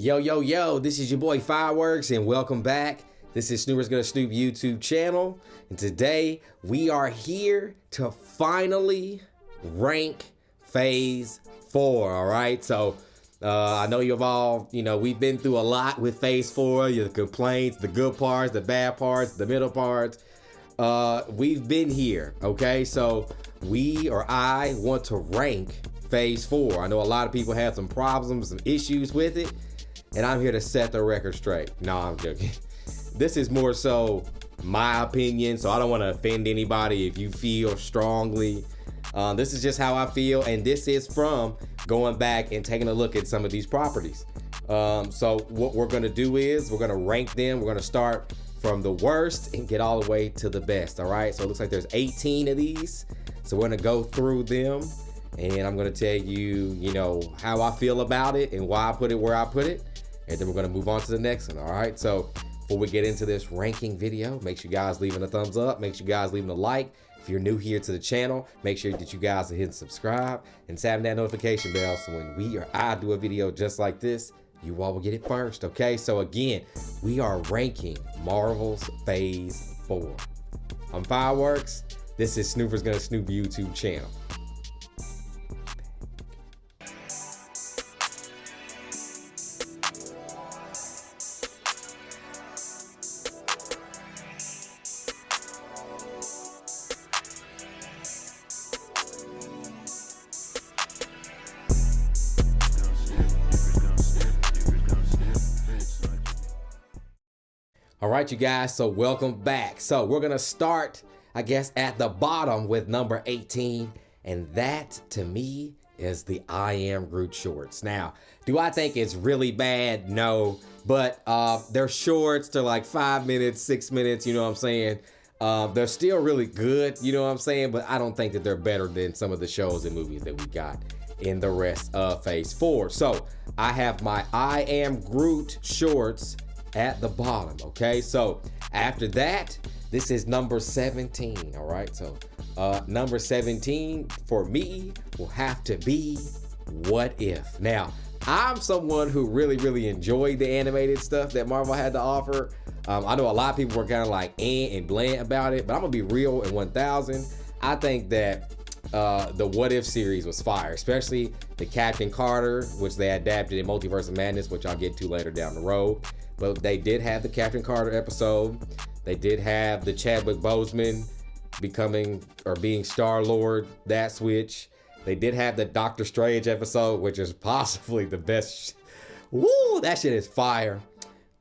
Yo, this is your boy Fireworks and welcome back. This is Snooper's Gonna Snoop YouTube channel. And today we are here to finally rank Phase 4, all right? So I know you've all, we've been through a lot with Phase 4, the complaints, the good parts, the bad parts, the middle parts. We've been here, okay? So I want to rank Phase 4. I know a lot of people have some problems, some issues with it, and I'm here to set the record straight. No, I'm joking. This is more so my opinion, so I don't want to offend anybody if you feel strongly. This is just how I feel, and this is from going back and taking a look at some of these properties. So what we're gonna do is we're gonna rank them. We're gonna start from the worst and get all the way to the best, all right? So it looks like there's 18 of these. So we're gonna go through them, and I'm gonna tell you, how I feel about it and why I put it where I put it. And then we're gonna move on to the next one, all right? So before we get into this ranking video, make sure you guys leaving a thumbs up. Make sure you guys leaving a like. If you're new here to the channel, make sure that you guys are hitting subscribe and tapping that notification bell so when we or I do a video just like this, you all will get it first, okay? So again, we are ranking Marvel's Phase 4. I'm Fireworks. This is Snooper's Gonna Snoop YouTube channel. All right, you guys, so welcome back. So we're gonna start, I guess, at the bottom with number 18, and that, to me, is the I Am Groot shorts. Now, do I think it's really bad? No, but they're shorts, they're like 5 minutes, 6 minutes, you know what I'm saying? They're still really good, you know what I'm saying? But I don't think that they're better than some of the shows and movies that we got in the rest of Phase 4. So I have my I Am Groot shorts at the bottom, okay? So after that, this is number 17, all right? So number 17 for me will have to be What If. Now, I'm someone who really enjoyed the animated stuff that Marvel had to offer. I know a lot of people were kind of like and bland about it, but I'm gonna be real in 1000. I think that the What If series was fire, especially the Captain Carter, which they adapted in Multiverse of Madness, which I'll get to later down the road. But they did have the Captain Carter episode. They did have the Chadwick Boseman being Star-Lord, that switch. They did have the Doctor Strange episode, which is possibly the best. Woo, that shit is fire.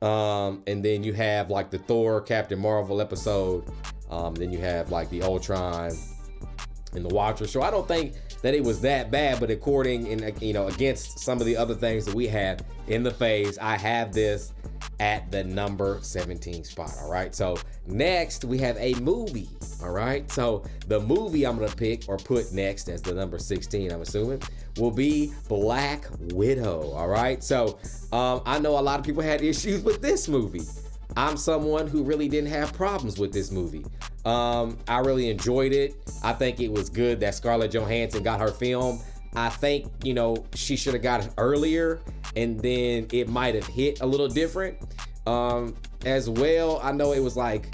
And then you have like the Thor, Captain Marvel episode. Then you have like the Ultron and the Watcher show. I don't think that it was that bad, but according against some of the other things that we have in the phase, I have this at the number 17 spot, all right? So next we have a movie, all right? So the movie I'm gonna pick or put next as the number 16, I'm assuming, will be Black Widow, all right? So I know a lot of people had issues with this movie. I'm someone who really didn't have problems with this movie. I really enjoyed it. I think it was good that Scarlett Johansson got her film. I think, she should have got it earlier, and then it might have hit a little different. As well, I know it was like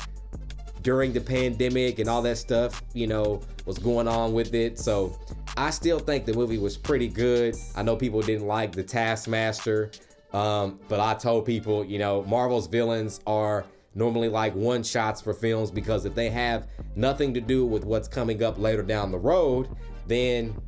during the pandemic and all that stuff, was going on with it. So I still think the movie was pretty good. I know people didn't like the Taskmaster, but I told people, Marvel's villains are normally like one-shots for films, because if they have nothing to do with what's coming up later down the road, then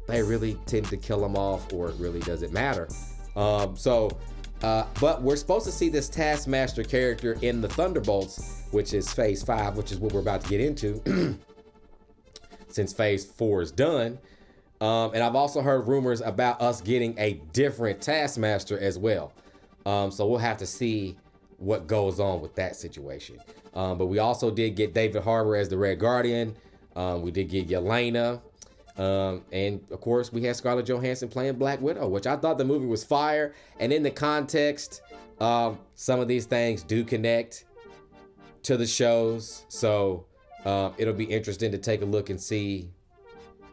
they really tend to kill them off, or it really doesn't matter. But we're supposed to see this Taskmaster character in the Thunderbolts, which is Phase 5, which is what we're about to get into since Phase 4 is done. And I've also heard rumors about us getting a different Taskmaster as well. So we'll have to see what goes on with that situation. But we also did get David Harbour as the Red Guardian. We did get Yelena. And of course we had Scarlett Johansson playing Black Widow, which I thought the movie was fire. And in the context, some of these things do connect to the shows. So it'll be interesting to take a look and see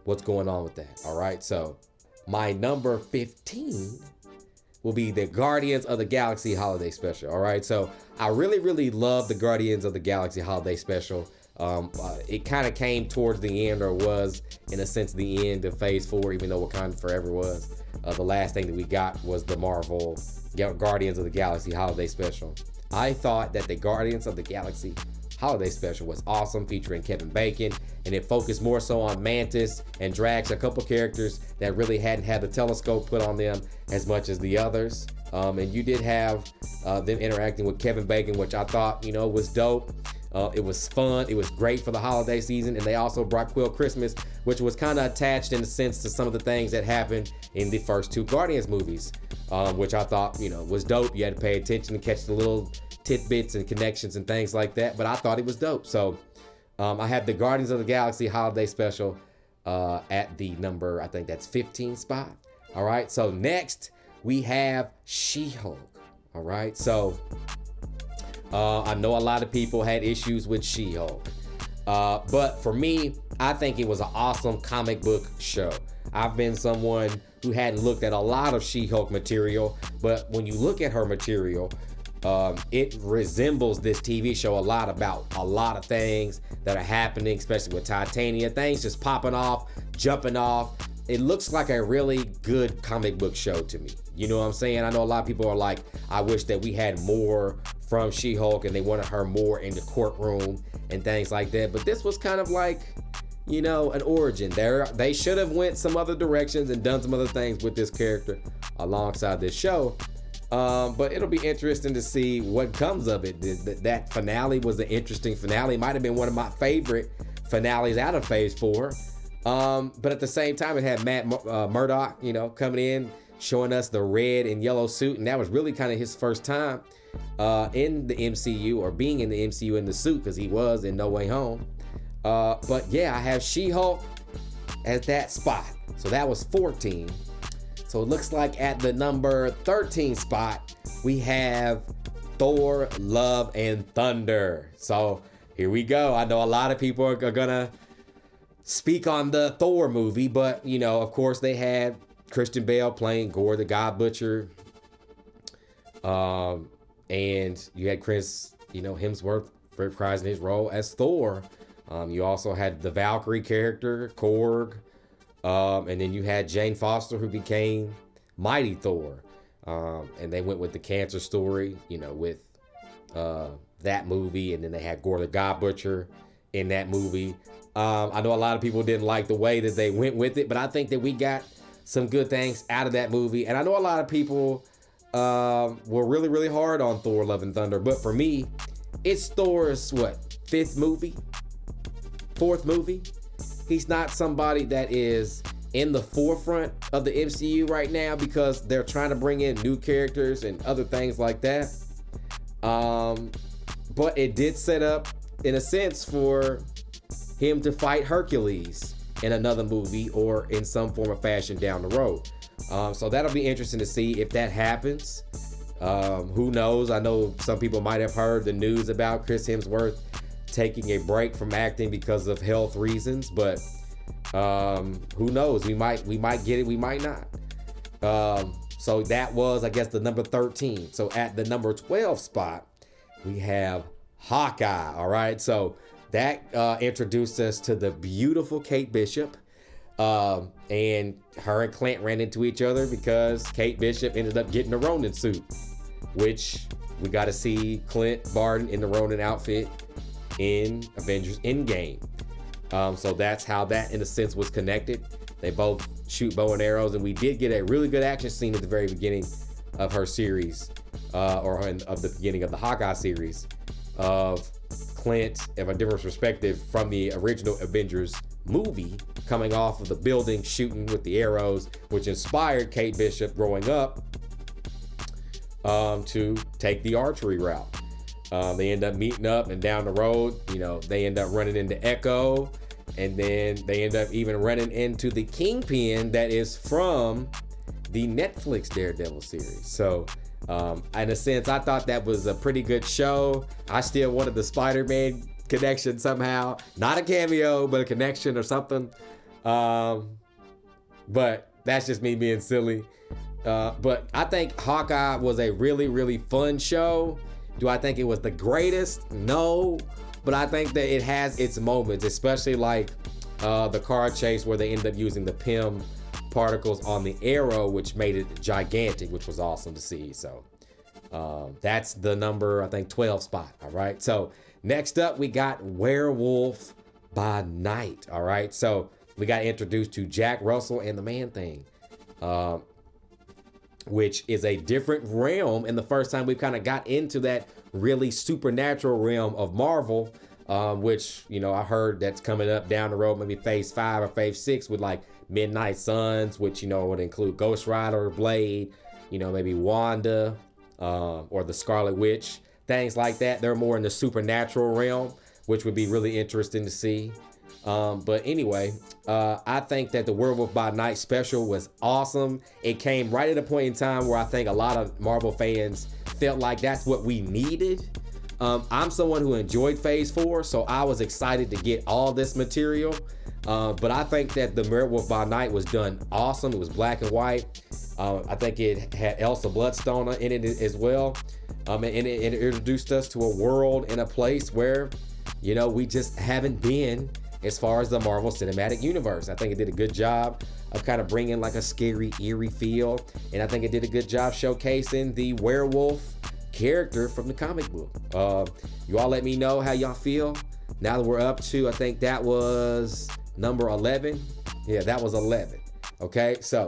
what's going on with that. All right, so my number 15 will be the Guardians of the Galaxy Holiday Special. All right, so I really love the Guardians of the Galaxy Holiday Special. It kind of came towards the end, or was in a sense the end of Phase 4, even though Wakanda Forever was. The last thing that we got was the Marvel Guardians of the Galaxy Holiday Special. I thought that the Guardians of the Galaxy Holiday Special was awesome, featuring Kevin Bacon, and it focused more so on Mantis and Drax, a couple characters that really hadn't had the telescope put on them as much as the others. And you did have them interacting with Kevin Bacon, which I thought, was dope. It was fun. It was great for the holiday season. And they also brought Quill Christmas, which was kind of attached in a sense to some of the things that happened in the first 2 Guardians movies, which I thought, was dope. You had to pay attention to catch the little tidbits and connections and things like that. But I thought it was dope. So I had the Guardians of the Galaxy Holiday Special at the number, I think that's 15 spot. All right. So next we have She-Hulk. All right. So I know a lot of people had issues with She-Hulk. But for me, I think it was an awesome comic book show. I've been someone who hadn't looked at a lot of She-Hulk material, but when you look at her material, it resembles this TV show a lot, about a lot of things that are happening, especially with Titania, things just popping off, jumping off. It looks like a really good comic book show to me. You know what I'm saying? I know a lot of people are like, I wish that we had more from She-Hulk and they wanted her more in the courtroom and things like that. But this was kind of like, an origin. They should have went some other directions and done some other things with this character alongside this show. But it'll be interesting to see what comes of it. That finale was an interesting finale. Might have been one of my favorite finales out of Phase 4. But at the same time, it had Matt Murdock, coming in, showing us the red and yellow suit. And that was really kind of his first time in the MCU, or being in the MCU in the suit, because he was in No Way Home. But yeah, I have She-Hulk at that spot. So that was 14. So it looks like at the number 13 spot, we have Thor, Love and Thunder. So here we go. I know a lot of people are gonna speak on the Thor movie, but of course they had Christian Bale playing Gore the God Butcher. And you had Chris, Hemsworth reprising his role as Thor. You also had the Valkyrie character, Korg. And then you had Jane Foster, who became Mighty Thor. And they went with the cancer story, with that movie. And then they had Gore the God Butcher in that movie. I know a lot of people didn't like the way that they went with it, but I think that we got some good things out of that movie. And I know a lot of people were really hard on Thor, Love and Thunder. But for me, it's Thor's, 5th movie? 4th movie? He's not somebody that is in the forefront of the MCU right now, because they're trying to bring in new characters and other things like that. But it did set up, in a sense, for him to fight Hercules in another movie or in some form of fashion down the road. So that'll be interesting to see if that happens. Who knows? I know some people might have heard the news about Chris Hemsworth taking a break from acting because of health reasons, but who knows? We might get it, we might not. So that was, I guess, the number 13. So at the number 12 spot, we have Hawkeye. All right, so that introduced us to the beautiful Kate Bishop. And her and Clint ran into each other because Kate Bishop ended up getting a Ronin suit, which we got to see Clint Barton in the Ronin outfit in Avengers Endgame. So that's how that, in a sense, was connected. They both shoot bow and arrows, and we did get a really good action scene at the very beginning of her series, of the beginning of the Hawkeye series, of Clint, of a different perspective from the original Avengers movie, coming off of the building, shooting with the arrows, which inspired Kate Bishop growing up to take the archery route. They end up meeting up, and down the road, they end up running into Echo, and then they end up even running into the Kingpin that is from the Netflix Daredevil series. So in a sense, I thought that was a pretty good show. I still wanted the Spider-Man connection somehow, not a cameo, but a connection or something. But that's just me being silly. But I think Hawkeye was a really, really fun show. Do I think it was the greatest? No. But I think that it has its moments, especially like the car chase where they ended up using the PIM particles on the arrow, which made it gigantic, which was awesome to see. So that's the number, I think, 12 spot. All right. So next up, we got Werewolf by Night. All right. So we got introduced to Jack Russell and the Man-Thing, which is a different realm. And the first time we kind of got into that really supernatural realm of Marvel, which, you know, I heard that's coming up down the road, maybe phase 5 or phase 6 with like Midnight Suns, which, you know, would include Ghost Rider, Blade, you know, maybe Wanda, or the Scarlet Witch, things like that. They're more in the supernatural realm, which would be really interesting to see. But anyway, I think that the Werewolf by Night special was awesome. It came right at a point in time where I think a lot of Marvel fans felt like that's what we needed. I'm someone who enjoyed phase 4, so I was excited to get all this material. But I think that the Werewolf by Night was done awesome. It was black and white. I think it had Elsa Bloodstone in it as well. And it introduced us to a world and a place where, you know, we just haven't been as far as the Marvel Cinematic Universe. I think it did a good job of kind of bringing like a scary, eerie feel. And I think it did a good job showcasing the werewolf character from the comic book. You all let me know how y'all feel. Now that we're up to, I think that was number 11. Yeah, that was 11. Okay, so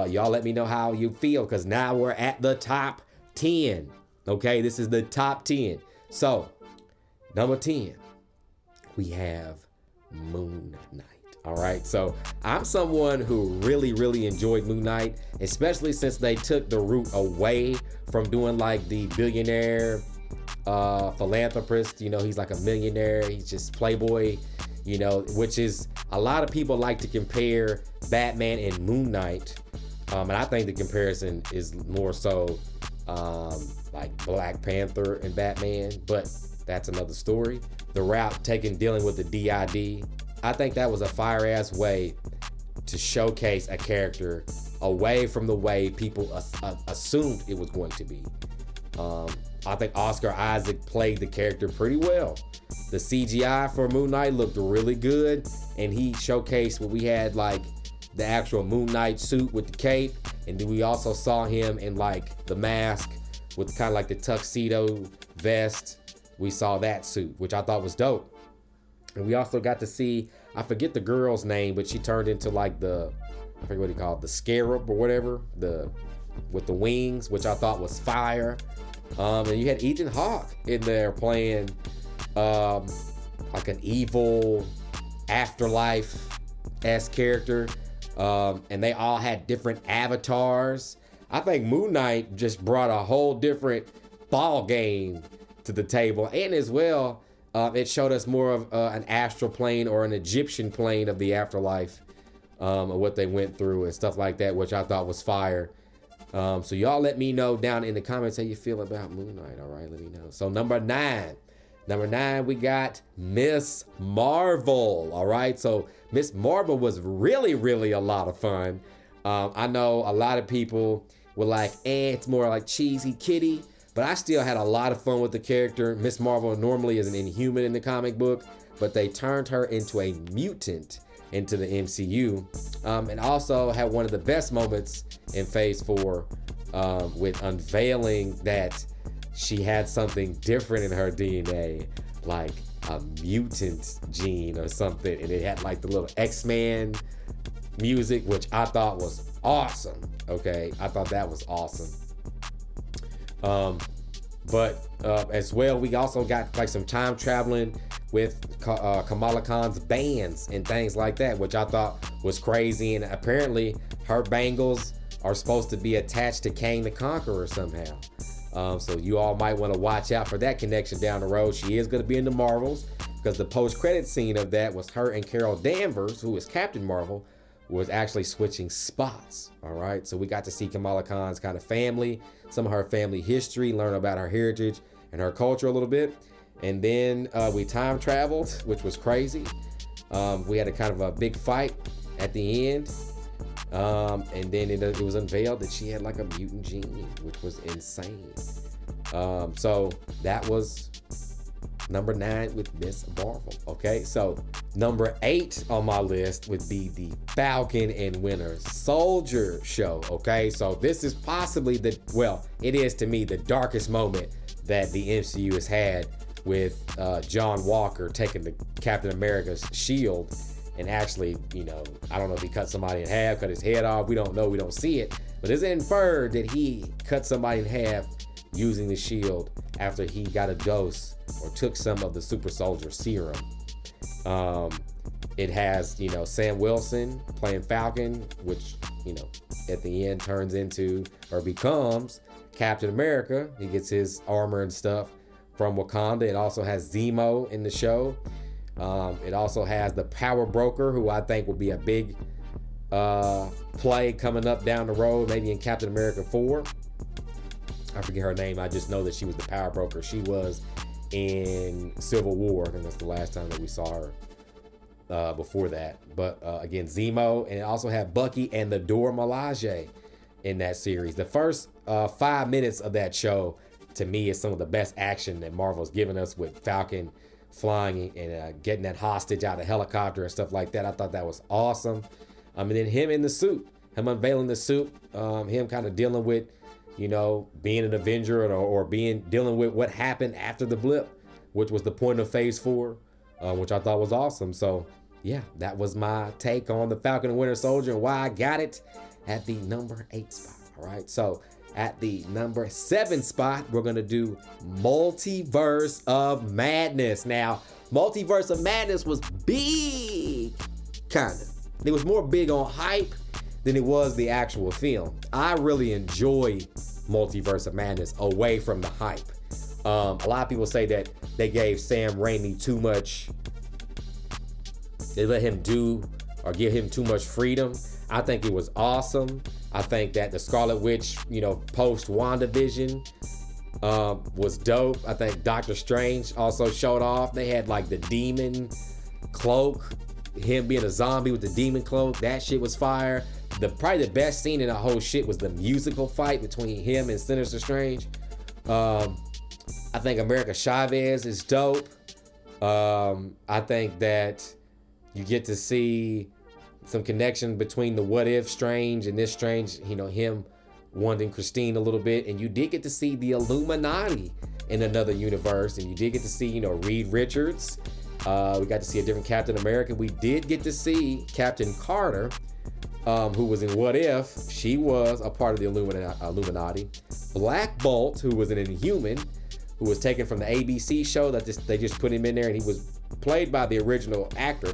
y'all let me know how you feel, because now we're at the top 10. Okay, this is the top 10. So, number 10, we have Moon Knight. All right, so I'm someone who really, really enjoyed Moon Knight, especially since they took the route away from doing like the billionaire philanthropist. You know, he's like a millionaire. He's just playboy, you know, which is a lot of people like to compare Batman and Moon Knight. And I think the comparison is more so like Black Panther and Batman, but that's another story. The route taken dealing with the DID, I think that was a fire ass way to showcase a character away from the way people assumed it was going to be. I think Oscar Isaac played the character pretty well. The CGI for Moon Knight looked really good, and he showcased what we had, like the actual Moon Knight suit with the cape, and then we also saw him in like the mask with kind of like the tuxedo vest. We saw that suit, which I thought was dope. And we also got to see, I forget the girl's name, but she turned into like the, I forget what he called, the scarab or whatever, with the wings, which I thought was fire. And you had Ethan Hawke in there playing like an evil afterlife-esque character. And they all had different avatars. I think Moon Knight just brought a whole different ball game to the table. And as well, it showed us more of an astral plane or an Egyptian plane of the afterlife, of what they went through and stuff like that, which I thought was fire. So y'all let me know down in the comments how you feel about Moon Knight. All right, let me know. So number 9, we got Miss Marvel. All right, so Miss Marvel was really, really a lot of fun. I know a lot of people were like, it's more like cheesy kitty, but I still had a lot of fun with the character. Miss Marvel normally is an Inhuman in the comic book, but they turned her into a mutant into the MCU, and also had one of the best moments in phase 4 with unveiling that she had something different in her DNA, like a mutant gene or something, and it had like the little X-Men music, which I thought was awesome. Okay, I thought that was awesome. But as well, we also got like some time traveling with Kamala Khan's bands and things like that, which I thought was crazy. And apparently her bangles are supposed to be attached to Kang the Conqueror somehow. So you all might want to watch out for that connection down the road. She is going to be in the Marvels, because the post-credit scene of that was her and Carol Danvers, who is Captain Marvel, was actually switching spots. All right, so we got to see Kamala Khan's kind of family, some of her family history, learn about her heritage and her culture a little bit. And then we time traveled, which was crazy. We had a kind of a big fight at the end. And then it was unveiled that she had like a mutant gene, which was insane. So that was number 9 with Miss Marvel. Okay, so number 8 on my list would be the Falcon and Winter Soldier show. Okay, so this is possibly it is to me the darkest moment that the MCU has had, with John Walker taking the Captain America's shield and actually, I don't know if he cut somebody in half, cut his head off. We don't know. We don't see it. But it's inferred that he cut somebody in half using the shield after he got a dose or took some of the super soldier serum. It has, Sam Wilson playing Falcon, which, at the end turns into or becomes Captain America. He gets his armor and stuff from Wakanda. It also has Zemo in the show. It also has the Power Broker, who I think will be a big play coming up down the road, maybe in Captain America 4. I forget her name. I just know that she was the Power Broker. She was in Civil War. I think that's the last time that we saw her before that. But again, Zemo, and it also had Bucky and the Dora Milaje in that series. The first 5 minutes of that show, to me, is some of the best action that Marvel's given us, with Falcon flying and getting that hostage out of the helicopter and stuff like that. I thought that was awesome. And then him in the suit, him unveiling the suit, him kind of dealing with, being an Avenger or dealing with what happened after the blip, which was the point of Phase 4, which I thought was awesome. So yeah, that was my take on the Falcon and Winter Soldier and why I got it at the number 8 spot. All right, so at the number 7 spot, we're gonna do Multiverse of Madness. Now, Multiverse of Madness was big, kinda. It was more big on hype than it was the actual film. I really enjoy Multiverse of Madness away from the hype. A lot of people say that they gave Sam Raimi too much. They let him do or give him too much freedom. I think it was awesome. I think that the Scarlet Witch, post WandaVision, was dope. I think Doctor Strange also showed off. They had like the demon cloak, him being a zombie with the demon cloak. That shit was fire. Probably the best scene in the whole shit was the musical fight between him and Sinister Strange. I think America Chavez is dope. I think that you get to see some connection between the What If Strange and this Strange, him wanting Christine a little bit. And you did get to see the Illuminati in another universe. And you did get to see, Reed Richards. We got to see a different Captain America. We did get to see Captain Carter, who was in What If. She was a part of the Illuminati. Black Bolt, who was an Inhuman, who was taken from the ABC show that they just put him in there, and he was played by the original actor.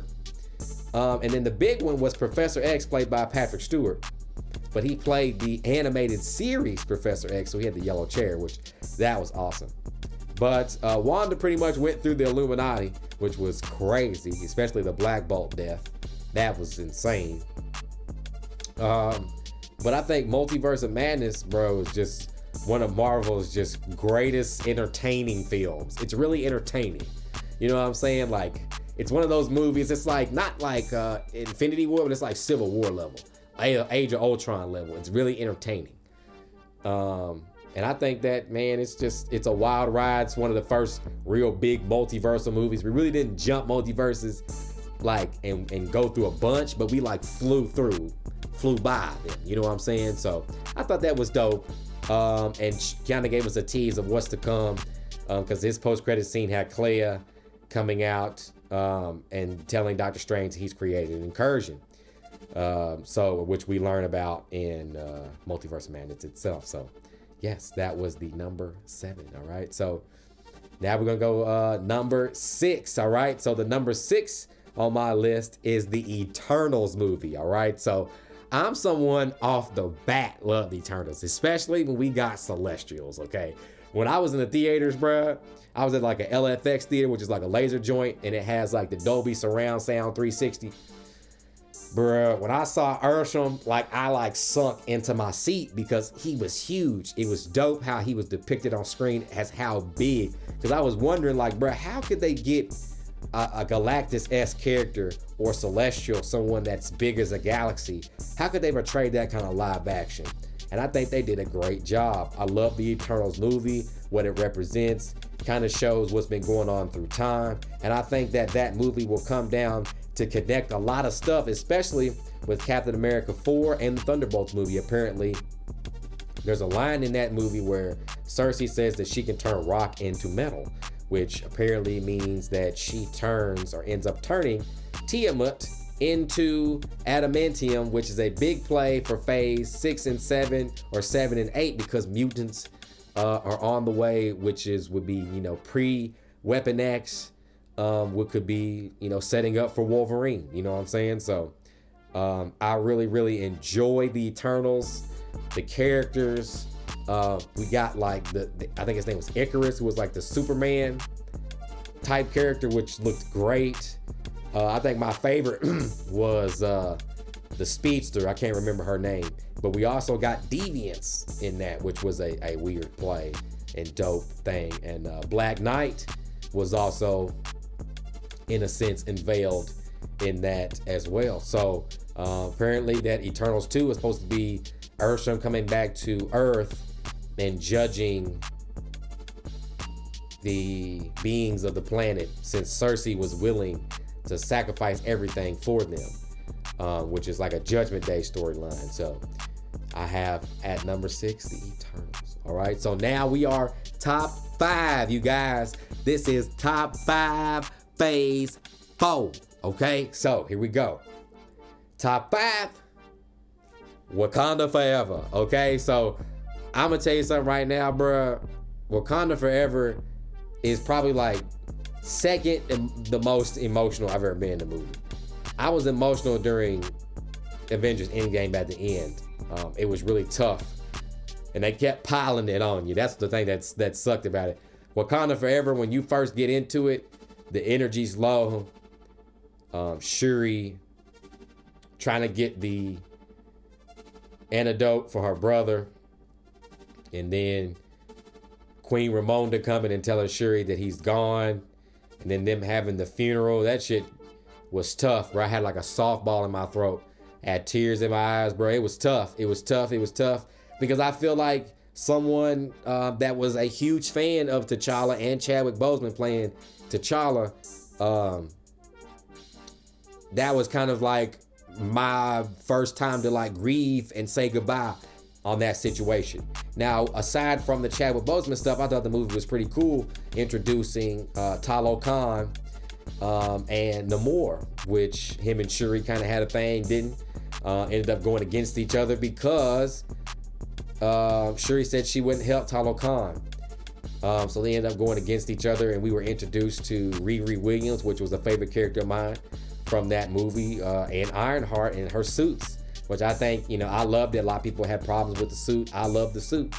And then the big one was Professor X, played by Patrick Stewart. But he played the animated series Professor X, so he had the yellow chair, which that was awesome. But Wanda pretty much went through the Illuminati, which was crazy, especially the Black Bolt death. That was insane. But I think Multiverse of Madness, bro, is just one of Marvel's just greatest entertaining films. It's really entertaining. You know what I'm saying? Like, it's one of those movies, it's like, not like Infinity War, but it's like Civil War level, Age of Ultron level. It's really entertaining. And I think that, man, it's a wild ride. It's one of the first real big multiversal movies. We really didn't jump multiverses and go through a bunch, but we flew by them. You know what I'm saying? So I thought that was dope. And kind of gave us a tease of what's to come, because his post-credit scene had Clea coming out and telling Doctor Strange he's created an incursion, which we learn about in Multiverse of Madness itself. So yes, that was the number 7. All right, so now we're gonna go number 6. All right, so the number 6 on my list is the Eternals movie. All right, so I'm someone off the bat love the Eternals, especially when we got Celestials. Okay, when I was in the theaters, bruh, I was at like a LFX theater, which is like a laser joint, and it has like the Dolby surround sound 360. Bruh, when I saw Ursham, I sunk into my seat because he was huge. It was dope how he was depicted on screen as how big. Because I was wondering, bruh, how could they get a Galactus-esque character or Celestial, someone that's big as a galaxy, how could they portray that kind of live action? And I think they did a great job. I love the Eternals movie, what it represents, kind of shows what's been going on through time. And I think that movie will come down to connect a lot of stuff, especially with Captain America 4 and the Thunderbolts movie. Apparently, there's a line in that movie where Cersei says that she can turn rock into metal, which apparently means that she turns or ends up turning Tiamat into adamantium, which is a big play for phase 6 and 7 or 7 and 8, because mutants are on the way, which would be, pre-Weapon X, what could be, setting up for Wolverine, you know what I'm saying? So I really, really enjoy the Eternals, the characters. We got like I think his name was Icarus, who was like the Superman type character, which looked great. I think my favorite was the speedster. I can't remember her name, but we also got Deviants in that, which was a weird play and dope thing. And Black Knight was also, in a sense, unveiled in that as well. So apparently that Eternals 2 is supposed to be Ursham coming back to Earth and judging the beings of the planet, since Cersei was willing to sacrifice everything for them, which is like a Judgment Day storyline. So I have at number 6 the Eternals. All right, so now we are top 5, you guys. This is top 5 phase 4. Okay, so here we go. Top 5, Wakanda Forever. Okay, so I'm gonna tell you something right now, bruh. Wakanda Forever is probably like second the most emotional I've ever been in a movie. I was emotional during Avengers Endgame at the end. It was really tough, and they kept piling it on you. That's the thing that sucked about it. Wakanda Forever, when you first get into it, the energy's low. Shuri trying to get the antidote for her brother, and then Queen Ramonda coming and telling Shuri that he's gone, and then them having the funeral. That shit was tough, bro. I had like a softball in my throat. I had tears in my eyes, bro. It was tough. It was tough. It was tough because I feel like someone that was a huge fan of T'Challa and Chadwick Boseman playing T'Challa, that was kind of like my first time to like grieve and say goodbye on that situation. Now, aside from the Chadwick Boseman stuff, I thought the movie was pretty cool, introducing Talokan and Namor, which him and Shuri kind of had a thing, didn't? Ended up going against each other because Shuri said she wouldn't help Talokan. So they ended up going against each other, and we were introduced to Riri Williams, which was a favorite character of mine from that movie, and Ironheart and her suits, which I think, I loved it. A lot of people had problems with the suit. I love the suit.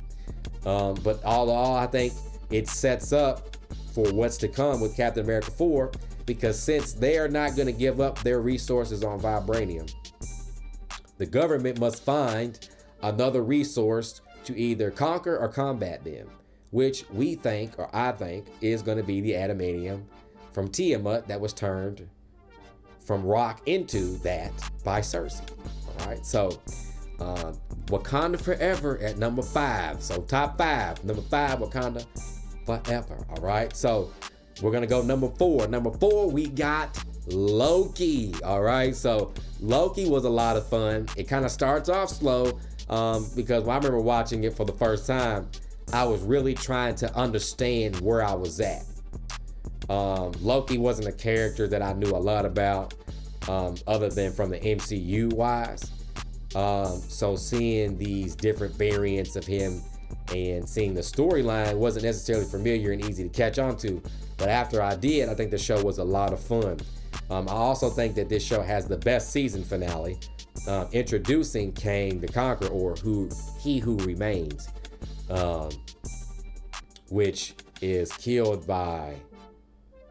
But all in all, I think it sets up for what's to come with Captain America 4, because since they are not going to give up their resources on vibranium, the government must find another resource to either conquer or combat them, which we think, or I think, is going to be the adamantium from Tiamat that was turned from rock into that by Cersei. All right, so Wakanda Forever at number 5. So top 5, number 5, Wakanda Forever. All right, so we're gonna go number 4. Number 4, we got Loki. All right, so Loki was a lot of fun. It kind of starts off slow because when I remember watching it for the first time, I was really trying to understand where I was at. Loki wasn't a character that I knew a lot about, other than from the MCU wise. So seeing these different variants of him and seeing the storyline wasn't necessarily familiar and easy to catch on to. But after I did, I think the show was a lot of fun. I also think that this show has the best season finale, introducing Kang the Conqueror, or He Who Remains, which is killed by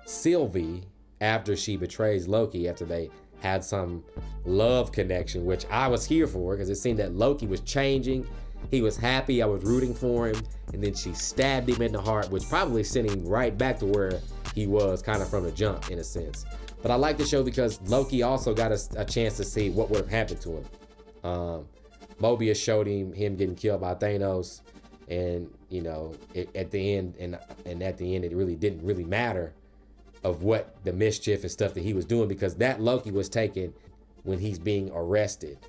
Sylvie after she betrays Loki, after they had some love connection, which I was here for, because it seemed that Loki was changing He was happy. I was rooting for him. And then she stabbed him in the heart, which probably sent him right back to where he was kind of from the jump, in a sense. But I like the show because Loki also got a chance to see what would have happened to him. Mobius showed him getting killed by Thanos. And, you know, at the end, and at the end, it really didn't really matter of what the mischief and stuff that he was doing, because that Loki was taken when he's being arrested.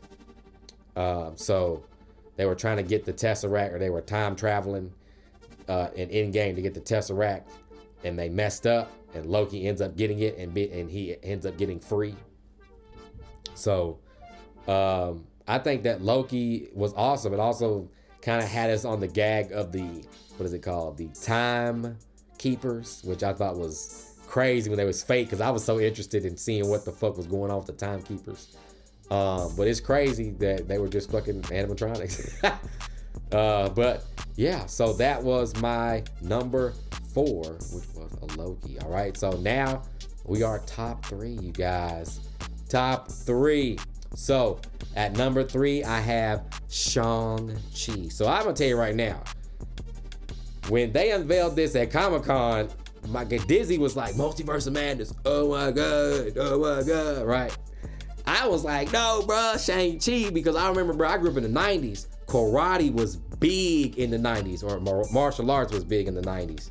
So they were trying to get the Tesseract, or they were time traveling in Endgame to get the Tesseract, and they messed up, and Loki ends up getting it, and he ends up getting free. So I think that Loki was awesome. It also kind of had us on the gag of the, what is it called? The Time Keepers, which I thought was crazy when they was fake, because I was so interested in seeing what the fuck was going on with the Time Keepers. But it's crazy that they were just fucking animatronics. But yeah, so that was my number 4, which was a Loki. All right, so now we are top 3, you guys. Top 3. So at number 3, I have Shang-Chi. So I'm gonna tell you right now, when they unveiled this at Comic-Con, my Dizzy was like, Multiverse of Madness. Oh my God, right? I was like, no, bro, Shang-Chi, because I remember, bro, I grew up in the 90s. Karate was big in the 90s, or martial arts was big in the 90s.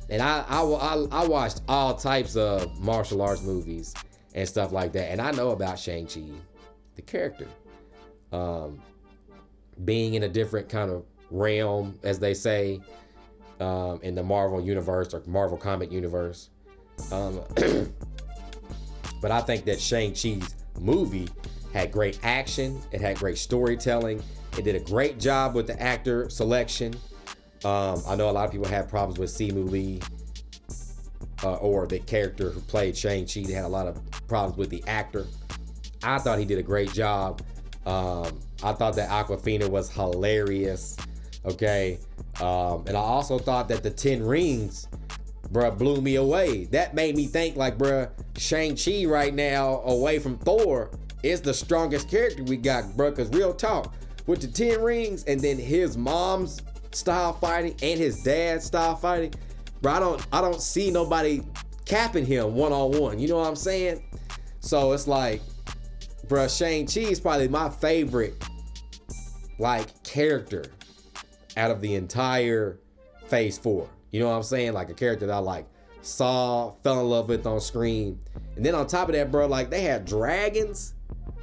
And I watched all types of martial arts movies and stuff like that. And I know about Shang-Chi, the character, being in a different kind of realm, as they say, in the Marvel universe, or Marvel comic universe. But I think that Shang-Chi's movie had great action. It had great storytelling. It did a great job with the actor selection. I know a lot of people had problems with Simu Lee, or the character who played Shang-Chi. They had a lot of problems with the actor. I thought he did a great job. I thought that Awkwafina was hilarious. Okay. And I also thought that the 10 Rings, bruh, blew me away. That made me think, like, bruh, Shang-Chi right now, away from Thor, is the strongest character we got, bruh. Because real talk, with the 10 Rings, and then his mom's style fighting and his dad's style fighting, bro, I don't see nobody capping him one-on-one. You know what I'm saying? So it's like, bruh, Shang-Chi is probably my favorite, like, character out of the entire Phase 4. You know what I'm saying? Like, a character that I like saw, fell in love with on screen. And then on top of that, bro, like, they had dragons.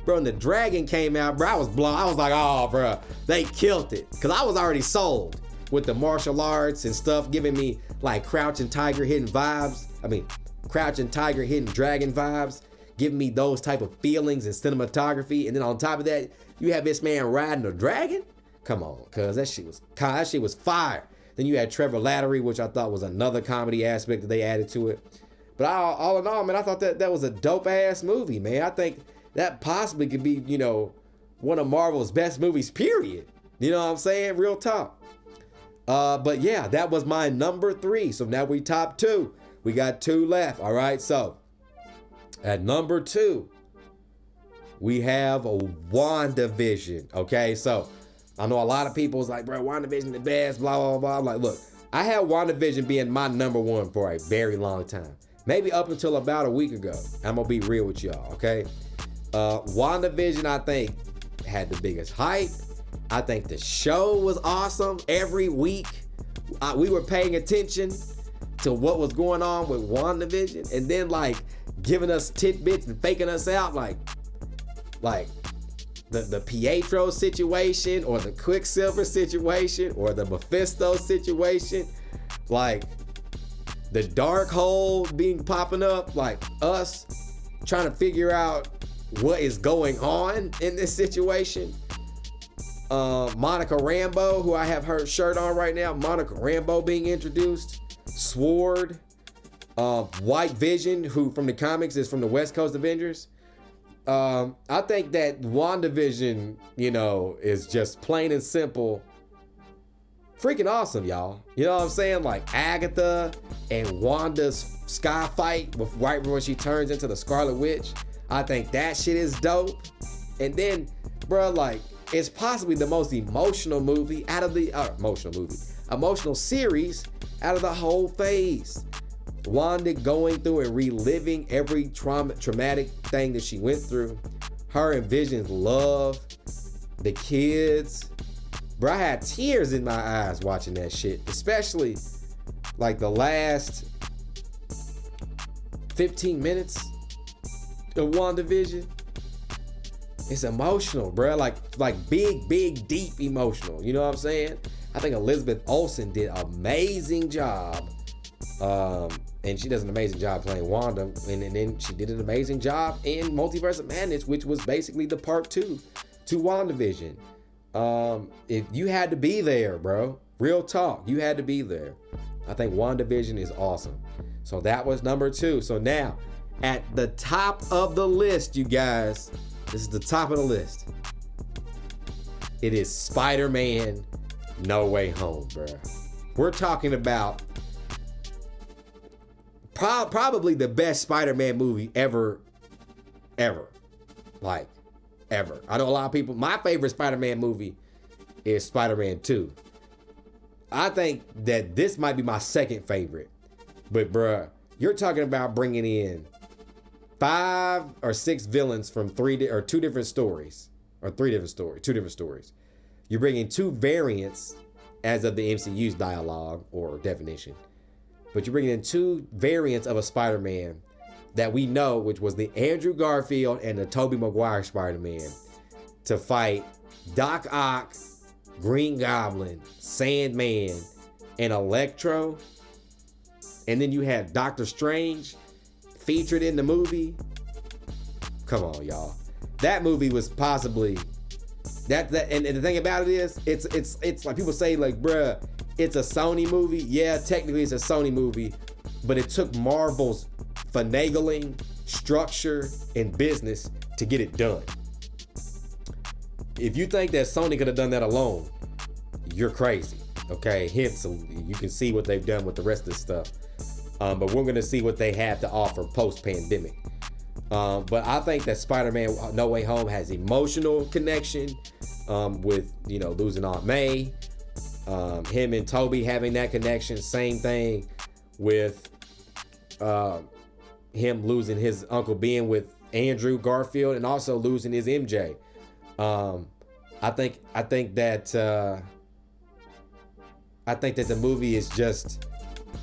Bro, when the dragon came out, bro, I was blown. I was like, oh, bro, they killed it. Because I was already sold with the martial arts and stuff, giving me, like, Crouching Tiger, Hidden vibes. I mean, Crouching Tiger, Hidden Dragon vibes. Giving me those type of feelings and cinematography. And then on top of that, you have this man riding a dragon? Come on, cuz that shit was fire. Then you had Trevor Lattery, which I thought was another comedy aspect that they added to it. But all in all, man, I thought that was a dope-ass movie, man. I think that possibly could be, you know, one of Marvel's best movies, period. You know what I'm saying? Real talk. But yeah, that was my number 3. So now we top 2. We got 2 left, all right? So at number 2, we have a WandaVision, okay? So I know a lot of people was like, bro, WandaVision the best, blah, blah, blah. I'm like, look, I had WandaVision being my number 1 for a very long time. Maybe up until about a week ago. I'm going to be real with y'all, okay? WandaVision, I think, had the biggest hype. I think the show was awesome. Every week, we were paying attention to what was going on with WandaVision. And then, like, giving us tidbits and faking us out, like the Pietro situation, or the Quicksilver situation, or the Mephisto situation, like the Darkhold being popping up, like us trying to figure out what is going on in this situation. Monica Rambeau, who I have her shirt on right now, Monica Rambeau being introduced. Sword, White Vision, who from the comics is from the West Coast Avengers. I think that WandaVision, you know, is just plain and simple freaking awesome, y'all. You know what I'm saying? Like Agatha and Wanda's sky fight right when she turns into the Scarlet Witch. I think that shit is dope. And then, bro, like is possibly the most emotional movie out of the emotional series out of the whole phase. Wanda going through and reliving every traumatic thing that she went through. Her and Vision's love, the kids. Bro, I had tears in my eyes watching that shit, especially like the last 15 minutes of WandaVision. It's emotional, bro. Like big, deep emotional. You know what I'm saying? I think Elizabeth Olsen did an amazing job. And she does an amazing job playing Wanda. And then she did an amazing job in Multiverse of Madness, which was basically the part 2 to WandaVision. If you had to be there, bro. Real talk. You had to be there. I think WandaVision is awesome. So that was number 2. So now, at the top of the list, you guys, this is the top of the list. It is Spider-Man No Way Home, bro. We're talking about probably the best Spider-Man movie ever. Like, ever. I know a lot of people, my favorite Spider-Man movie is Spider-Man 2. I think that this might be my second favorite. But, bruh, you're talking about bringing in 5 or 6 villains from 2 different stories. Or 3 different stories. 2 different stories. You're bringing 2 variants as of the MCU's dialogue or definition. But you're bringing in 2 variants of a Spider-Man that we know, which was the Andrew Garfield and the Tobey Maguire Spider-Man, to fight Doc Ock, Green Goblin, Sandman, and Electro. And then you had Doctor Strange featured in the movie. Come on, y'all. That movie was possibly and the thing about it is, it's like people say, like, bruh, it's a Sony movie. Yeah, technically it's a Sony movie, but it took Marvel's finagling, structure, and business to get it done. If you think that Sony could have done that alone, you're crazy. Okay, hence you can see what they've done with the rest of this stuff. But we're gonna see what they have to offer post-pandemic. But I think that Spider-Man No Way Home has emotional connection with, losing Aunt May. Him and Toby having that connection. Same thing with him losing his Uncle Ben with Andrew Garfield, and also losing his MJ. I think that the movie is just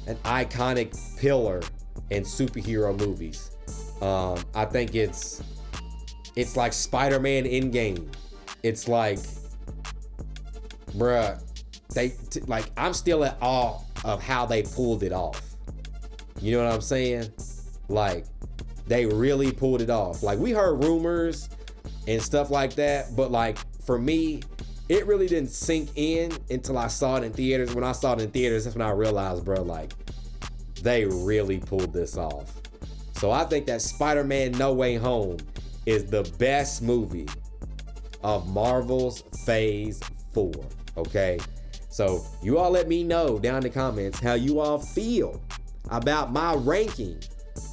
an iconic pillar in superhero movies. I think it's like Spider-Man Endgame. It's like, bruh, I'm still at awe of how they pulled it off. You know what I'm saying? Like, they really pulled it off. Like, we heard rumors and stuff like that, but like, for me, it really didn't sink in until I saw it in theaters. When I saw it in theaters, that's when I realized, bro, like, they really pulled this off. So I think that Spider-Man No Way Home is the best movie of Marvel's Phase 4, okay? So you all let me know down in the comments how you all feel about my ranking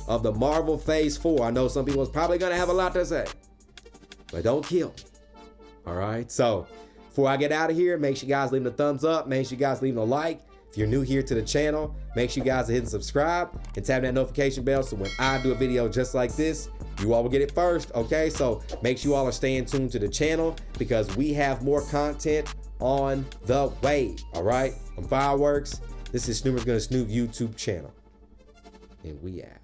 of the Marvel Phase 4. I know some people is probably gonna have a lot to say, but don't kill me, all right? So before I get out of here, make sure you guys leave a thumbs up. Make sure you guys leave a like. If you're new here to the channel, make sure you guys are hitting subscribe and tap that notification bell so when I do a video just like this, you all will get it first, okay? So make sure you all are staying tuned to the channel because we have more content on the way, all right? I'm Fireworks. This is Snoomer's Gonna Snoop YouTube channel. And we out.